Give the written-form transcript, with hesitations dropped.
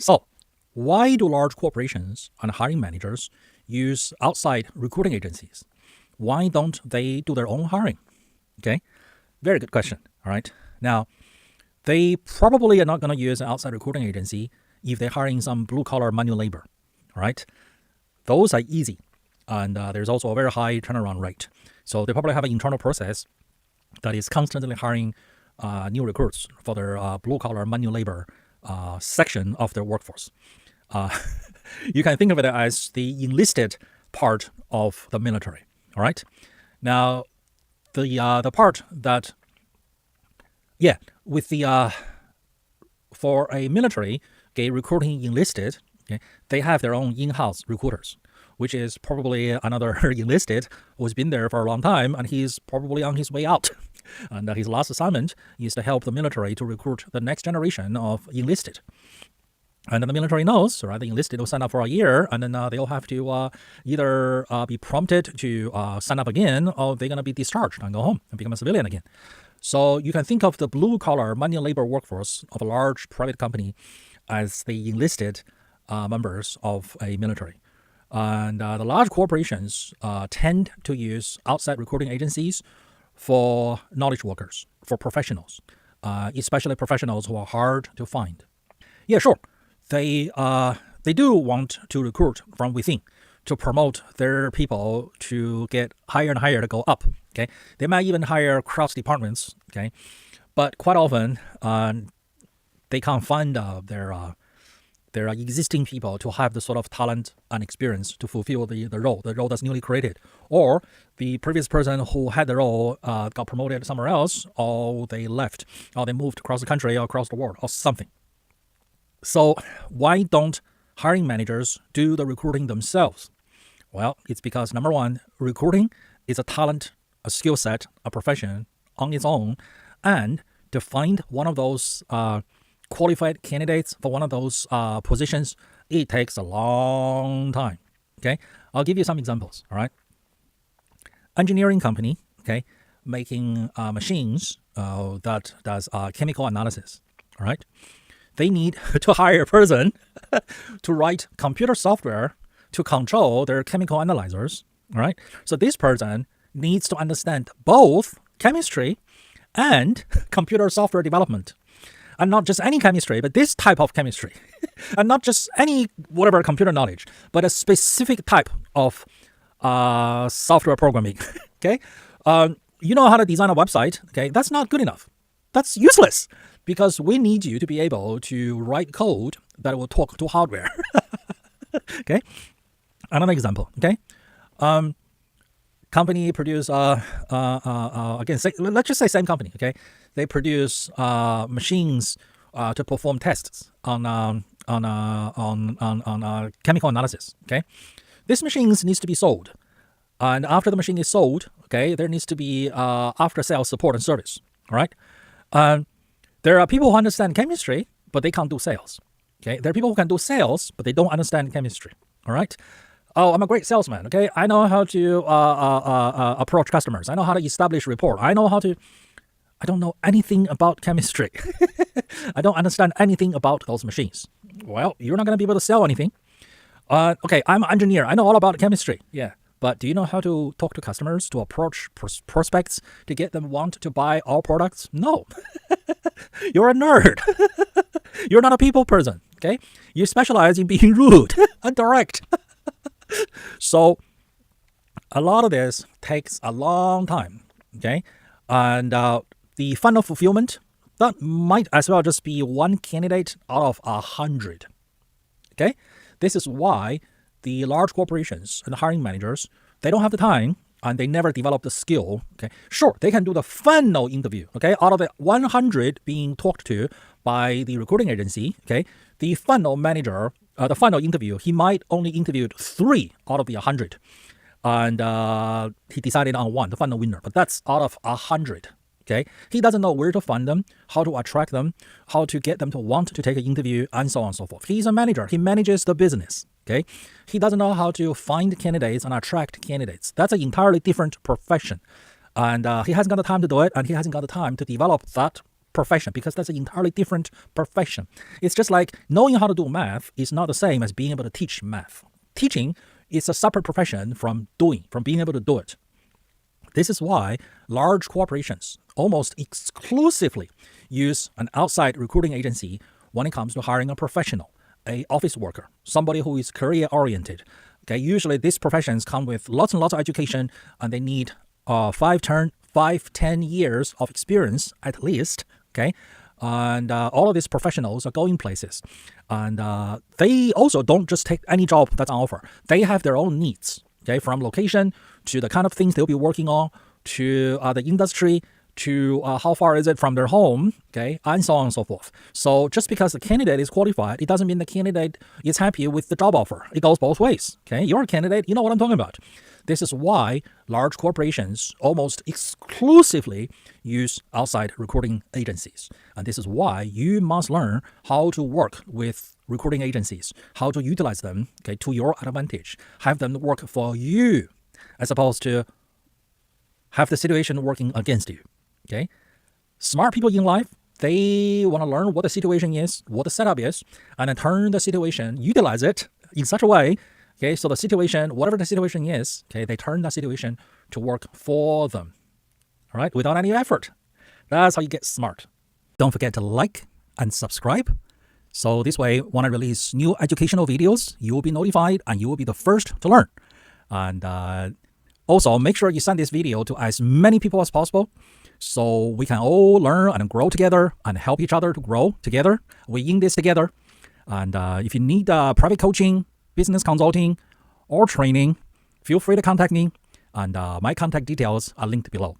So, why do large corporations and hiring managers use outside recruiting agencies? Why don't they do their own hiring? Okay, very good question. All right. Now, they probably are not going to use an outside recruiting agency if they're hiring some blue-collar manual labor. All right. Those are easy. And there's also a very high turnaround rate. So they probably have an internal process that is constantly hiring new recruits for their blue-collar manual labor section of their workforce. You can think of it as the enlisted part of the military. All right. Now, the part that, with the for a military, recruiting enlisted, they have their own in-house recruiters, which is probably another enlisted who's been there for a long time, and he's probably on his way out. And his last assignment is to help the military to recruit the next generation of enlisted. And then the military knows, right? The enlisted will sign up for a year, and then they'll have to either be prompted to sign up again, or they're going to be discharged and go home and become a civilian again. So you can think of the blue-collar manual labor workforce of a large private company as the enlisted members of a military. And the large corporations tend to use outside recruiting agencies for knowledge workers, for professionals, especially professionals who are hard to find. Yeah, sure. They do want to recruit from within to promote their people to get higher and higher to go up. Okay, they might even hire cross departments. Okay, but quite often they can't find their existing people to have the sort of talent and experience to fulfill the role that's newly created, or the previous person who had the role got promoted somewhere else, or they left, or they moved across the country or across the world or something. So why don't hiring managers do the recruiting themselves? Well, it's because, number one, recruiting is a talent, a skill set, a profession on its own, and to find one of those qualified candidates for one of those positions, it takes a long time. Okay, I'll give you some examples. All right, engineering company, okay, making machines that does chemical analysis. All right, they need to hire a person to write computer software to control their chemical analyzers. All right, so this person needs to understand both chemistry and computer software development. And not just any chemistry, but this type of chemistry. And not just any whatever computer knowledge, but a specific type of software programming. Okay? You know how to design a website. Okay? That's not good enough. That's useless, because we need you to be able to write code that will talk to hardware. Okay? Another example. Okay? Company produce again, let's just say same company. Okay, they produce machines to perform tests on chemical analysis. Okay, this machines needs to be sold, and after the machine is sold, okay, there needs to be after sales support and service. All right, there are people who understand chemistry, but they can't do sales. Okay, there are people who can do sales, but they don't understand chemistry. All right. Oh, I'm a great salesman, okay? I know how to approach customers. I know how to establish rapport. I don't know anything about chemistry. I don't understand anything about those machines. Well, you're not going to be able to sell anything. Okay, I'm an engineer. I know all about chemistry. Yeah, but do you know how to talk to customers, to approach prospects, to get them want to buy our products? No. You're a nerd. You're not a people person, okay? You specialize in being rude and direct. So a lot of this takes a long time, okay? And the funnel fulfillment, that might as well just be one candidate out of 100, okay? This is why the large corporations and the hiring managers, they don't have the time and they never develop the skill, okay? Sure, they can do the funnel interview, okay? Out of the 100 being talked to by the recruiting agency, okay? The funnel manager, the final interview, he might only interviewed 3 out of the 100. And he decided on 1, the final winner. But that's out of 100. Okay? He doesn't know where to find them, how to attract them, how to get them to want to take an interview, and so on and so forth. He's a manager. He manages the business. Okay? He doesn't know how to find candidates and attract candidates. That's an entirely different profession. And he hasn't got the time to do it, and he hasn't got the time to develop that profession because that's an entirely different profession. It's just like knowing how to do math is not the same as being able to teach math. Teaching is a separate profession from being able to do it. This is why large corporations almost exclusively use an outside recruiting agency when it comes to hiring a professional, an office worker, somebody who is career-oriented. Okay, usually these professions come with lots and lots of education, and they need 5-10 years of experience at least. Okay, and all of these professionals are going places, and they also don't just take any job that's on offer. They have their own needs. Okay, from location to the kind of things they'll be working on, to the industry, to how far is it from their home, okay, and so on and so forth. So just because the candidate is qualified, it doesn't mean the candidate is happy with the job offer. It goes both ways, okay? You're a candidate, you know what I'm talking about. This is why large corporations almost exclusively use outside recruiting agencies. And this is why you must learn how to work with recruiting agencies, how to utilize them, okay, to your advantage. Have them work for you as opposed to have the situation working against you. Okay, smart people in life, they want to learn what the situation is, what the setup is, and then turn the situation, utilize it in such a way, okay, so the situation, whatever the situation is, okay, they turn that situation to work for them, all right, without any effort. That's how you get smart. Don't forget to like and subscribe. So this way, when I release new educational videos, you will be notified and you will be the first to learn. And also, make sure you send this video to as many people as possible, so we can all learn and grow together and help each other to grow together. We're in this together. And if you need private coaching, business consulting, or training, feel free to contact me. And my contact details are linked below.